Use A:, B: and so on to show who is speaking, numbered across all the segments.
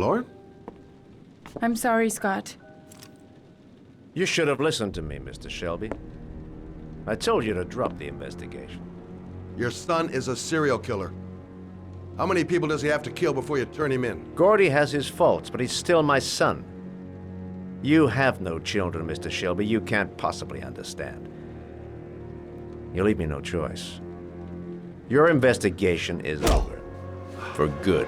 A: Lauren?
B: I'm sorry, Scott.
C: You should have listened to me, Mr. Shelby. I told you to drop the investigation.
A: Your son is a serial killer. How many people does he have to kill before you turn him in?
C: Gordy has his faults, but he's still my son. You have no children, Mr. Shelby. You can't possibly understand. You leave me no choice. Your investigation is over. For good.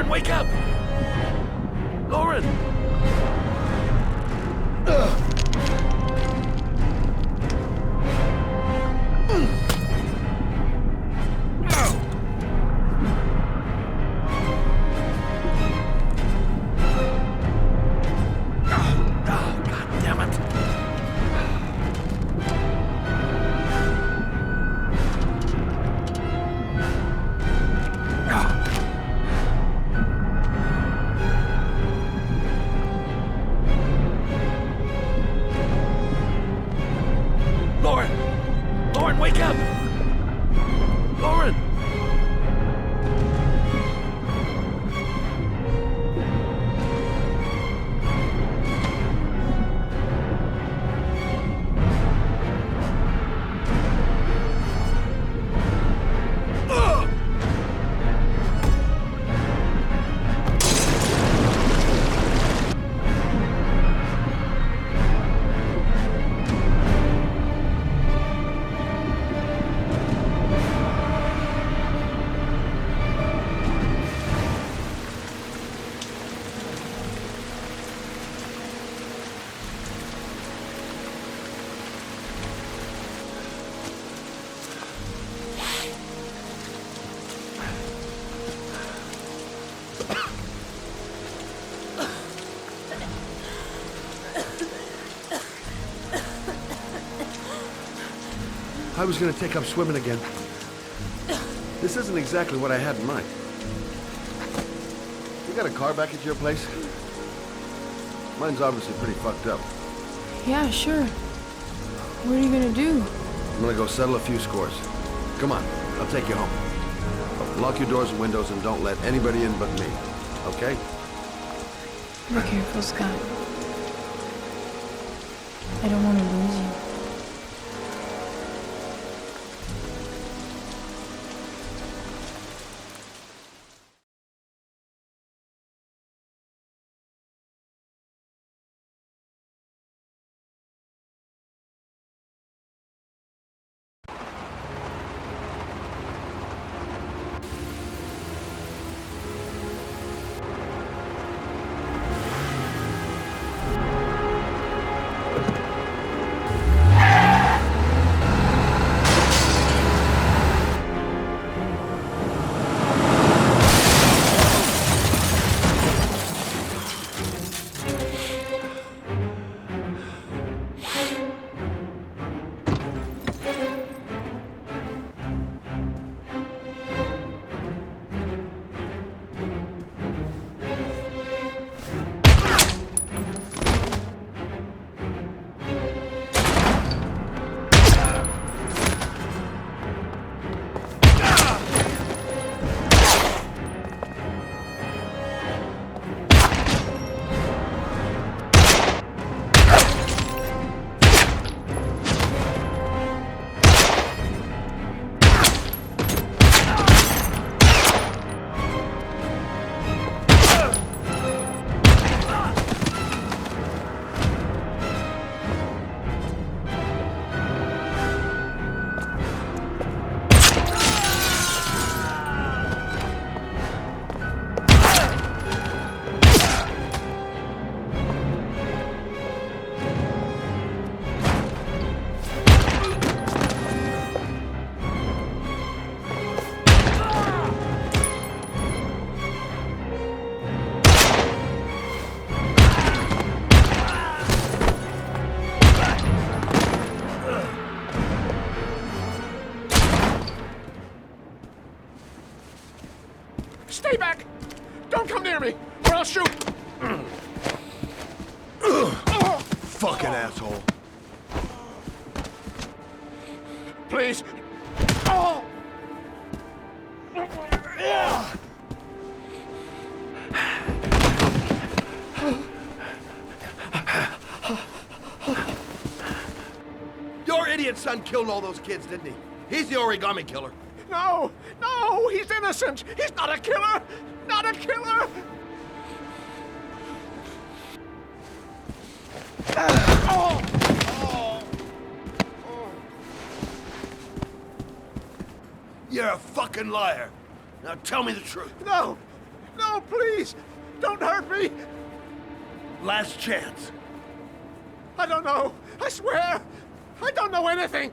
D: Wake up! Lauren! Lauren, wake up! Lauren!
A: I was gonna take up swimming again. This isn't exactly what I had in mind. You got a car back at your place? Mine's obviously pretty fucked up.
B: Yeah, sure. What are you gonna do?
A: I'm gonna go settle a few scores. Come on, I'll take you home. Lock your doors and windows and don't let anybody in but me, okay?
B: Be careful, Scott. I don't want to lose you.
A: fucking asshole.
C: Please. Oh!
A: Your idiot son killed all those kids, didn't he? He's the origami killer.
C: No! No! He's innocent! He's not a killer! Not a killer!
A: You're a fucking liar. Now tell me the truth.
C: No! No, please! Don't hurt me!
A: Last chance.
C: I don't know! I swear! I don't know anything!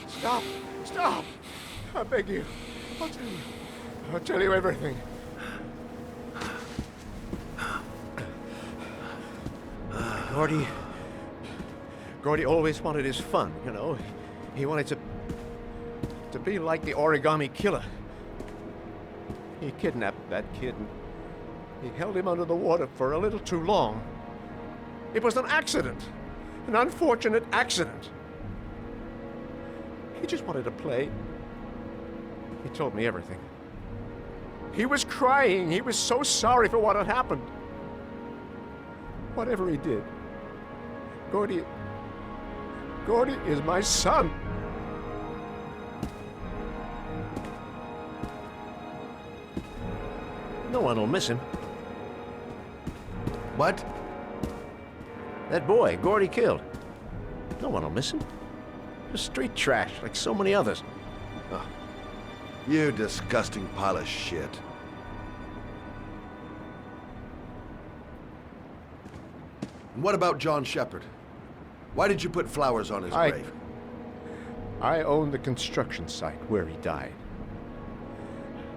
C: Stop! Stop! I beg you. I'll tell you. I'll tell you everything. Gordy always wanted his fun, you know. He wanted to be like the origami killer. He kidnapped that kid and he held him under the water for a little too long. It was an accident. An unfortunate accident. He just wanted to play. He told me everything. He was crying. He was so sorry for what had happened. Whatever he did, Gordy is my son. No one will miss him.
A: What?
C: That boy, Gordy killed. No one will miss him. Just street trash, like so many others.
A: You disgusting pile of shit. And what about John Shepard? Why did you put flowers on his grave?
C: I own the construction site where he died.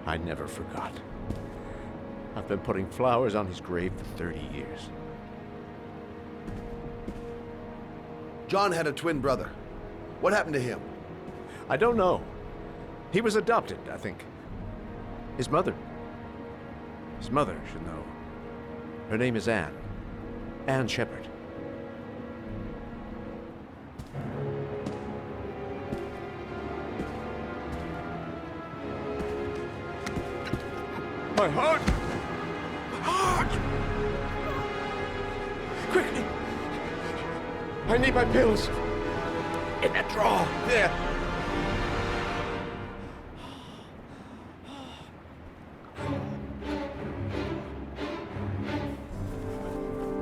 C: I never forgot. I've been putting flowers on his grave for 30 years.
A: John had a twin brother. What happened to him?
C: I don't know. He was adopted, I think. His mother should know. Her name is Anne. Anne Shepard. My heart! My heart! Quickly! I need my pills. In that drawer. There.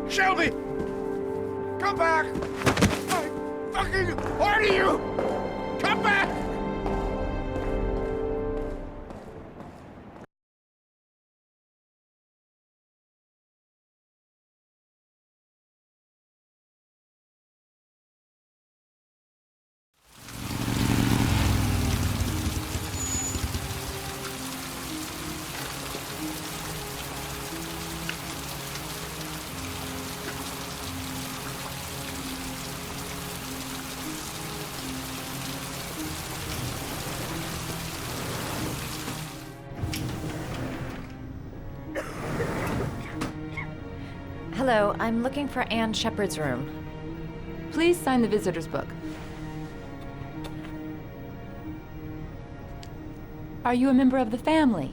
C: Shelby! Come back! I fucking order you! Come back!
E: Hello, I'm looking for Anne Shepard's room.
B: Please sign the visitor's book. Are you a member of the family?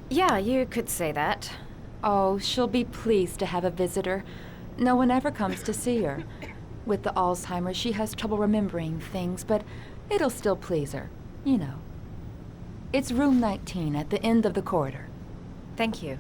E: Yeah, you could say that.
B: Oh, she'll be pleased to have a visitor. No one ever comes to see her. With the Alzheimer's, she has trouble remembering things, but it'll still please her. You know. It's room 19 at the end of the corridor.
E: Thank you.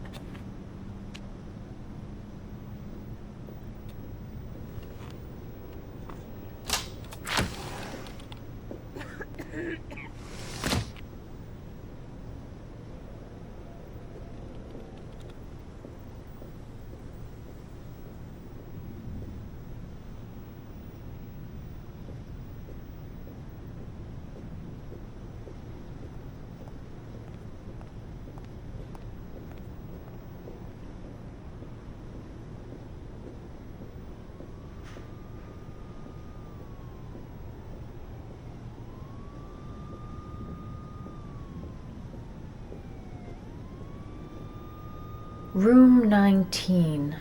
E: Room 19.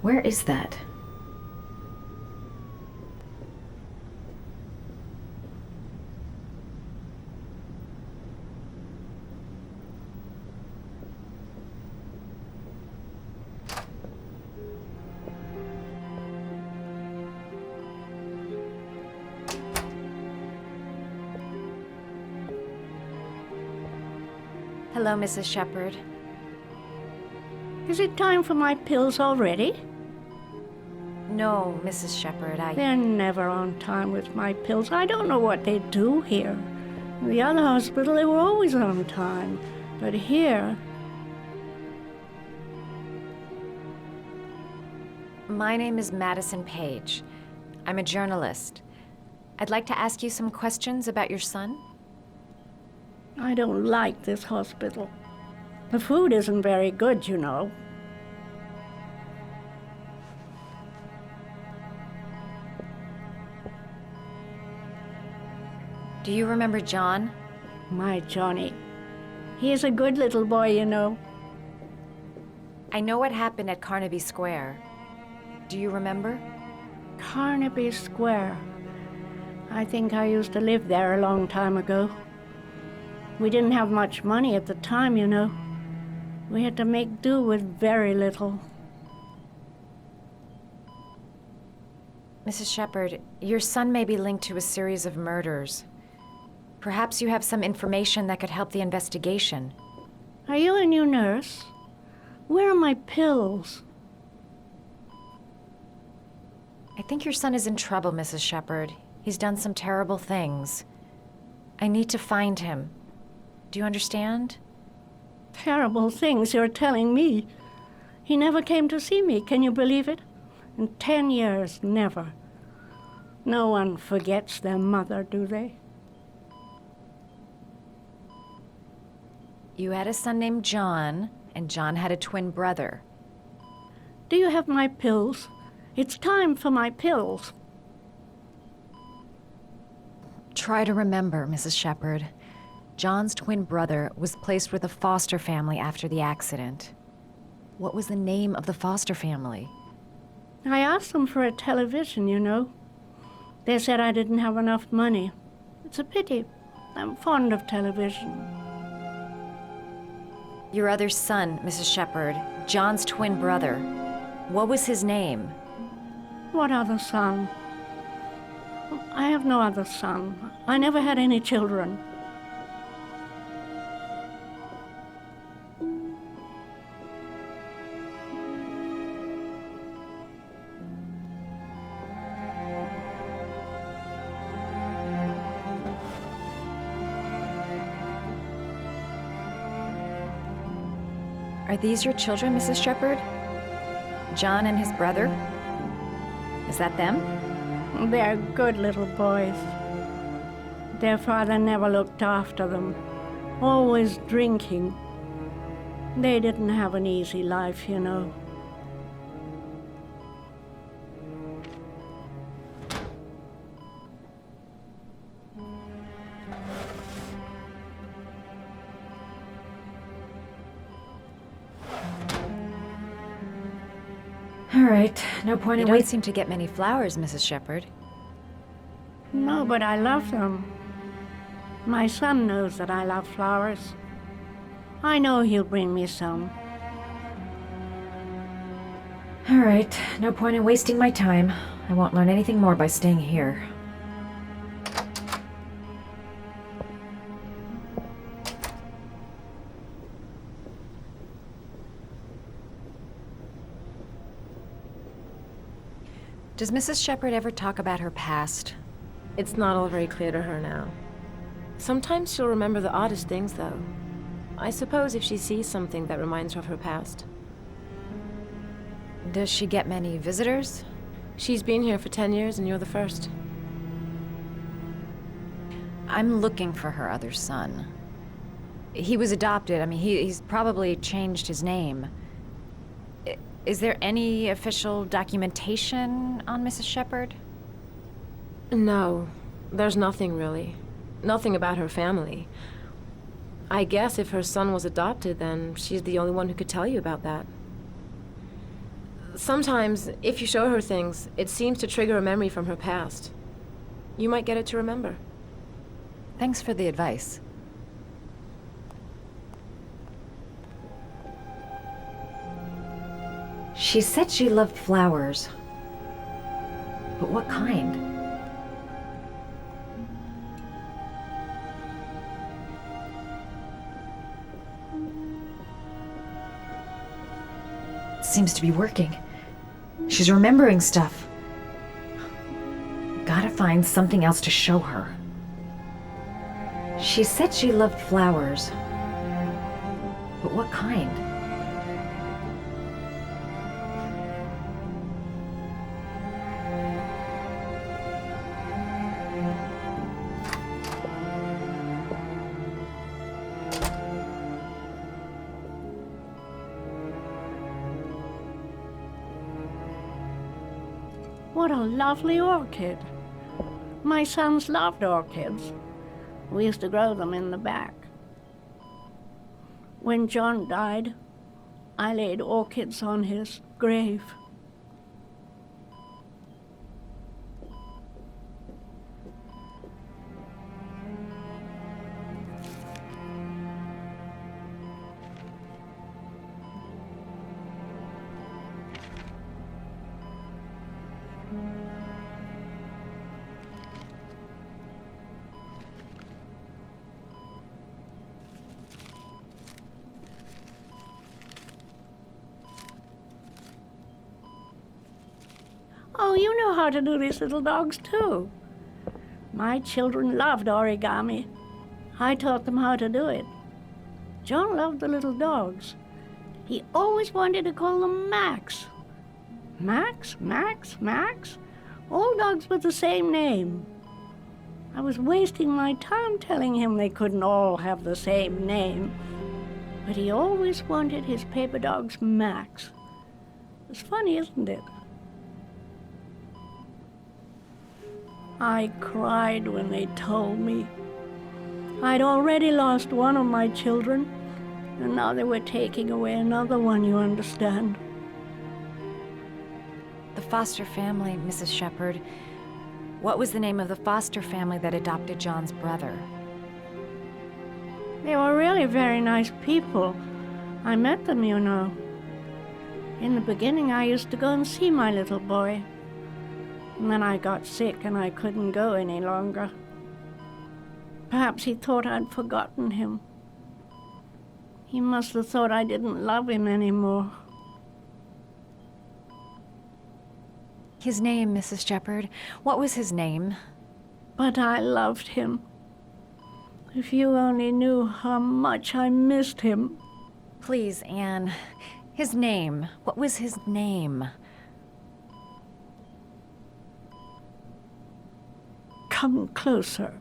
E: Where is that? Hello, Mrs. Shepherd.
F: Is it time for my pills already?
E: No, Mrs. Shepherd,
F: They're never on time with my pills. I don't know what they do here. In the other hospital, they were always on time. But here...
E: My name is Madison Page. I'm a journalist. I'd like to ask you some questions about your son.
F: I don't like this hospital. The food isn't very good, you know.
E: Do you remember John?
F: My Johnny. He is a good little boy, you know.
E: I know what happened at Carnaby Square. Do you remember?
F: Carnaby Square. I think I used to live there a long time ago. We didn't have much money at the time, you know. We had to make do with very little.
E: Mrs. Shepherd, your son may be linked to a series of murders. Perhaps you have some information that could help the investigation.
F: Are you a new nurse? Where are my pills?
E: I think your son is in trouble, Mrs. Shepherd. He's done some terrible things. I need to find him. Do you understand?
F: Terrible things you're telling me. He never came to see me, can you believe it? In 10 years, never. No one forgets their mother, do they?
E: You had a son named John, and John had a twin brother.
F: Do you have my pills? It's time for my pills.
E: Try to remember, Mrs. Shepherd. John's twin brother was placed with a foster family after the accident. What was the name of the foster family?
F: I asked them for a television, you know. They said I didn't have enough money. It's a pity. I'm fond of television.
E: Your other son, Mrs. Shepherd, John's twin brother. What was his name?
F: What other son? I have no other son. I never had any children.
E: Are these your children, Mrs. Shepherd? John and his brother? Is that them?
F: They're good little boys. Their father never looked after them, always drinking. They didn't have an easy life, you know.
E: All right, no point in waiting. You don't seem to get many flowers, Mrs. Shepherd.
F: No, but I love them. My son knows that I love flowers. I know he'll bring me some.
E: All right, no point in wasting my time. I won't learn anything more by staying here. Does Mrs. Shepherd ever talk about her past?
G: It's not all very clear to her now. Sometimes she'll remember the oddest things, though. I suppose if she sees something that reminds her of her past.
E: Does she get many visitors?
G: She's been here for 10 years, and you're the first.
E: I'm looking for her other son. He was adopted. I mean, he's probably changed his name. Is there any official documentation on Mrs. Shepherd?
G: No, there's nothing really. Nothing about her family. I guess if her son was adopted, then she's the only one who could tell you about that. Sometimes, if you show her things, it seems to trigger a memory from her past. You might get it to remember.
E: Thanks for the advice. She said she loved flowers. But what kind? Seems to be working. She's remembering stuff. Gotta find something else to show her. She said she loved flowers. But what kind?
F: What a lovely orchid. My sons loved orchids. We used to grow them in the back. When John died, I laid orchids on his grave. Oh, you know how to do these little dogs, too. My children loved origami. I taught them how to do it. John loved the little dogs. He always wanted to call them Max. Max, Max, Max? All dogs with the same name. I was wasting my time telling him they couldn't all have the same name. But he always wanted his paper dogs Max. It's funny, isn't it? I cried when they told me. I'd already lost one of my children, and now they were taking away another one, you understand.
E: The foster family, Mrs. Shepherd. What was the name of the foster family that adopted John's brother?
F: They were really very nice people. I met them, you know. In the beginning, I used to go and see my little boy. And then I got sick and I couldn't go any longer. Perhaps he thought I'd forgotten him. He must have thought I didn't love him anymore.
E: His name, Mrs. Shepherd. What was his name?
F: But I loved him. If you only knew how much I missed him.
E: Please, Anne. His name. What was his name?
F: Come closer.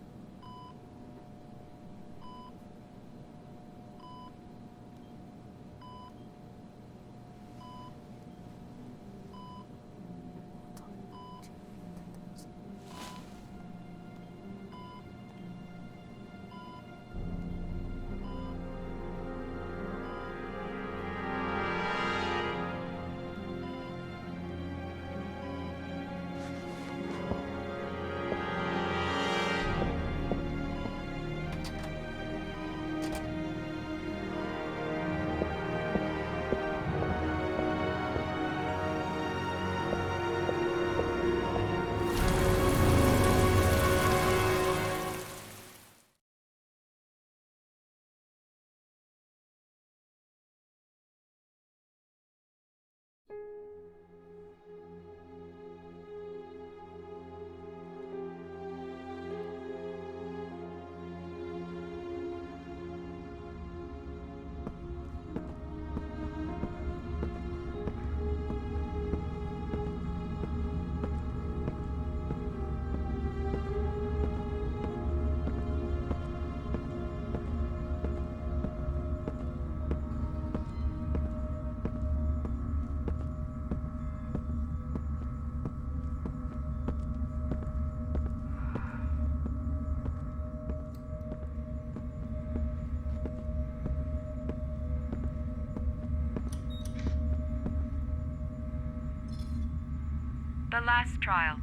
B: The last trial.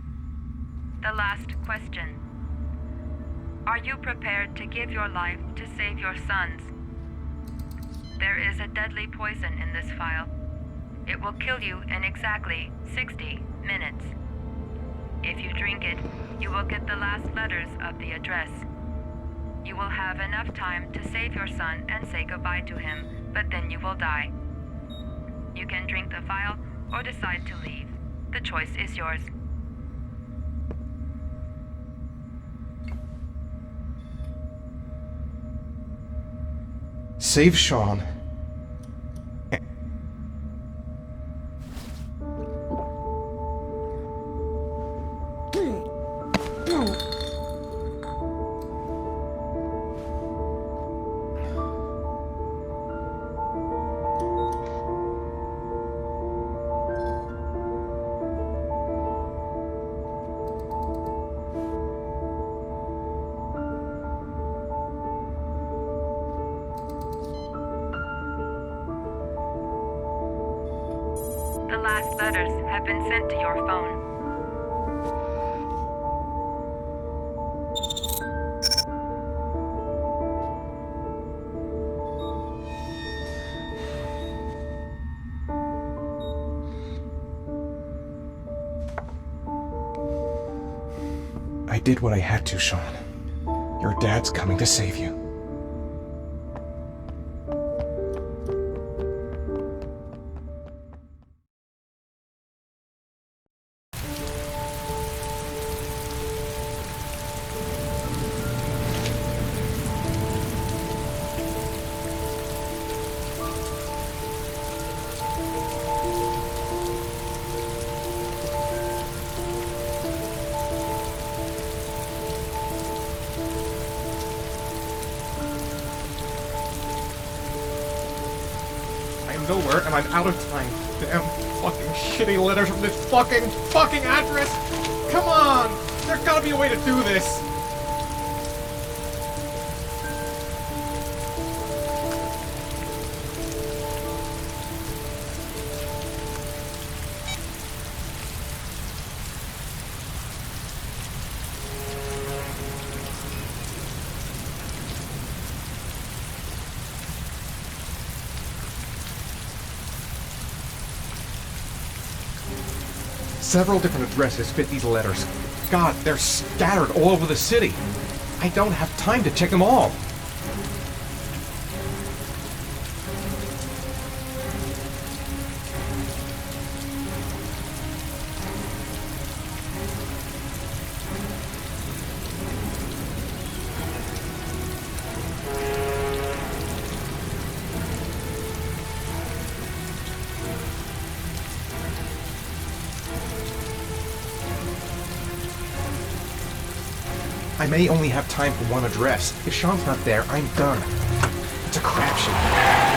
B: The last question. Are you prepared to give your life to save your sons? There is a deadly poison in this file. It will kill you in exactly 60 minutes. If you drink it, you will get the last letters of the address. You will have enough time to save your son and say goodbye to him, but then you will die. You can drink the file or decide to leave. The choice is yours.
H: Save Sean.
B: The last letters have been sent to your phone.
H: I did what I had to, Sean. Your dad's coming to save you. Nowhere, and I'm out of time. Damn fucking shitty letters from this fucking address! Come on! There's gotta be a way to do this! Several different addresses fit these letters. God, they're scattered all over the city. I don't have time to check them all. I may only have time for one address. If Sean's not there, I'm done. It's a crapshoot.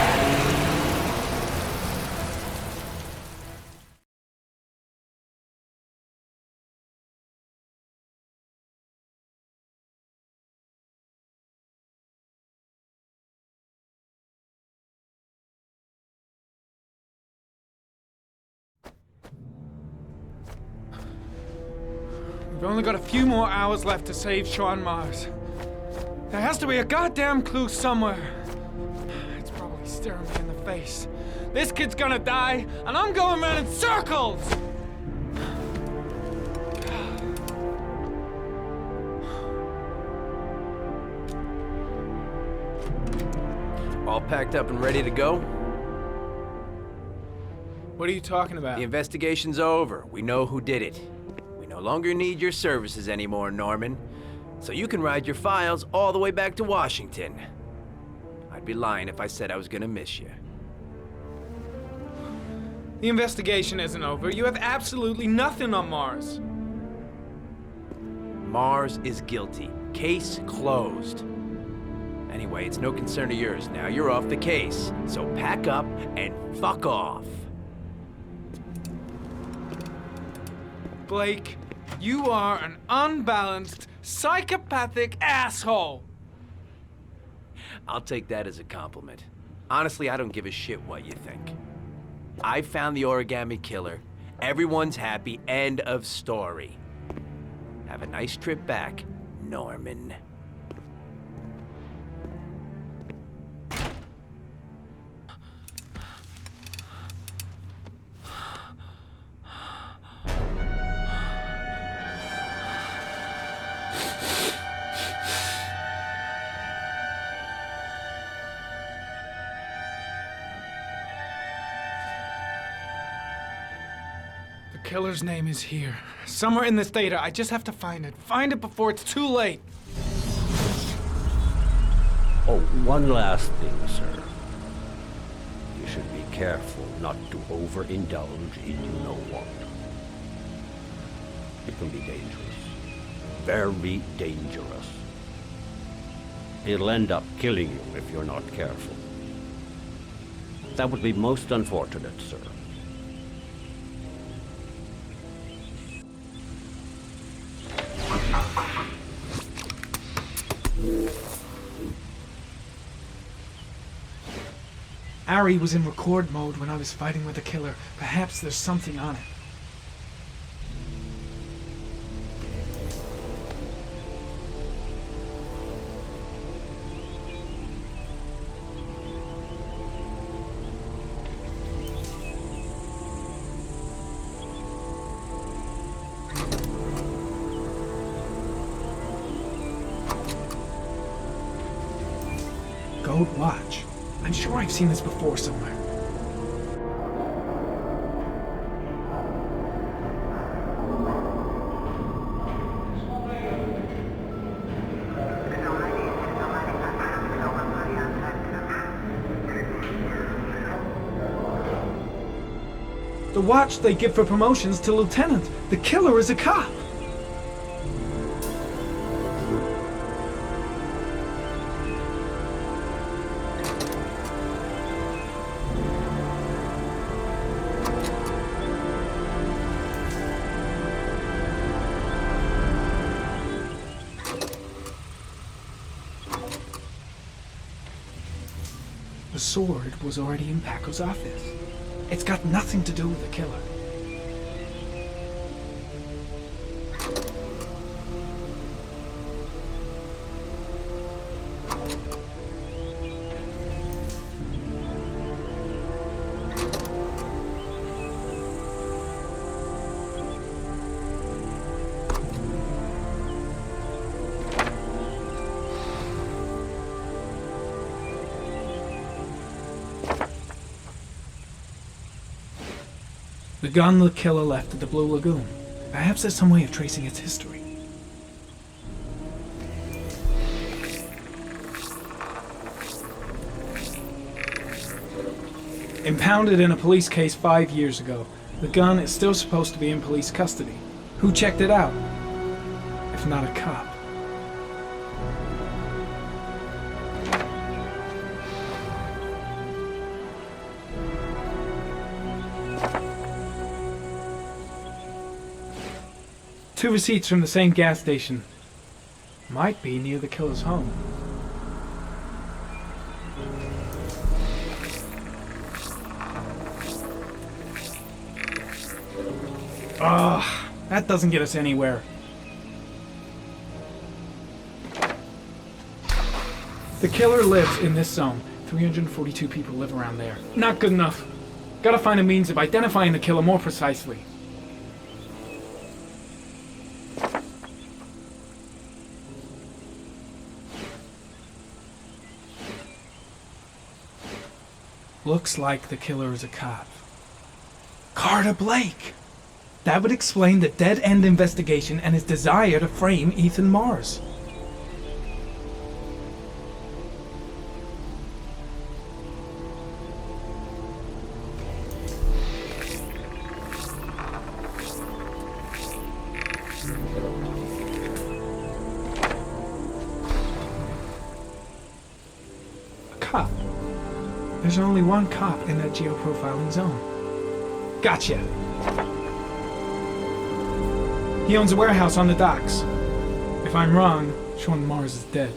I: We've only got a few more hours left to save Sean Mars. There has to be a goddamn clue somewhere. It's probably staring me in the face. This kid's gonna die, and I'm going around in circles!
J: All packed up and ready to go?
I: What are you talking about?
J: The investigation's over. We know who did it. We no longer need your services anymore, Norman. So you can ride your files all the way back to Washington. I'd be lying if I said I was gonna miss you.
I: The investigation isn't over. You have absolutely nothing on Mars.
J: Mars is guilty. Case closed. Anyway, it's no concern of yours now. You're off the case. So pack up and fuck off.
I: Blake, you are an unbalanced, psychopathic asshole!
J: I'll take that as a compliment. Honestly, I don't give a shit what you think. I found the origami killer, Everyone's happy. End of story. Have a nice trip back, Norman.
I: The killer's name is here. Somewhere in this data. I just have to find it. Find it before it's too late.
K: Oh, one last thing, sir. You should be careful not to overindulge in you know what. It can be dangerous. Very dangerous. It'll end up killing you if you're not careful. That would be most unfortunate, sir.
I: Ari was in record mode when I was fighting with the killer. Perhaps there's something on it. Gold watch. I'm sure I've seen this before somewhere. The watch they give for promotions to lieutenant. The killer is a cop. The sword was already in Paco's office. It's got nothing to do with the killer. The gun the killer left at the Blue Lagoon. Perhaps there's some way of tracing its history. Impounded in a police case 5 years ago, the gun is still supposed to be in police custody. Who checked it out? If not a cop. Two receipts from the same gas station. Might be near the killer's home. Ugh, that doesn't get us anywhere. The killer lives in this zone. 342 people live around there. Not good enough. Gotta find a means of identifying the killer more precisely. Looks like the killer is a cop. Carter Blake! That would explain the dead-end investigation and his desire to frame Ethan Mars. A cop. There's only one cop in that geoprofiling zone. Gotcha! He owns a warehouse on the docks. If I'm wrong, Sean Mars is dead.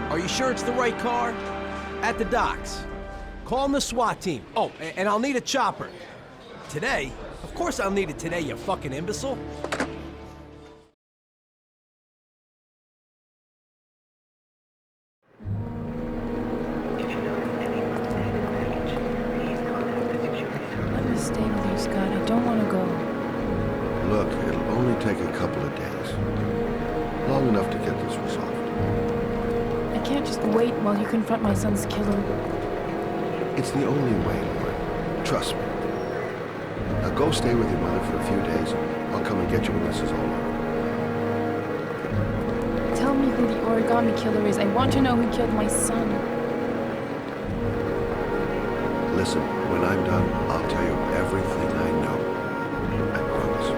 L: Are you sure it's the right car? At the docks. Call the SWAT team. Oh, and I'll need a chopper. Today? Of course I'll need it today, you fucking imbecile.
G: Let me stay with you, Scott. I don't want to go.
A: Look, it'll only take a couple of days. Long enough to get this resolved.
G: I can't just wait while you confront my son's killer.
A: It's the only way, Lauren. Trust me. Now go stay with your mother for a few days. I'll come and get you when this is all over.
G: Tell me who the origami killer is. I want to know who killed my son.
A: Listen, when I'm done, I'll tell you everything I know. I promise.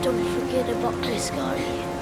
M: Don't forget about Chris, Gary.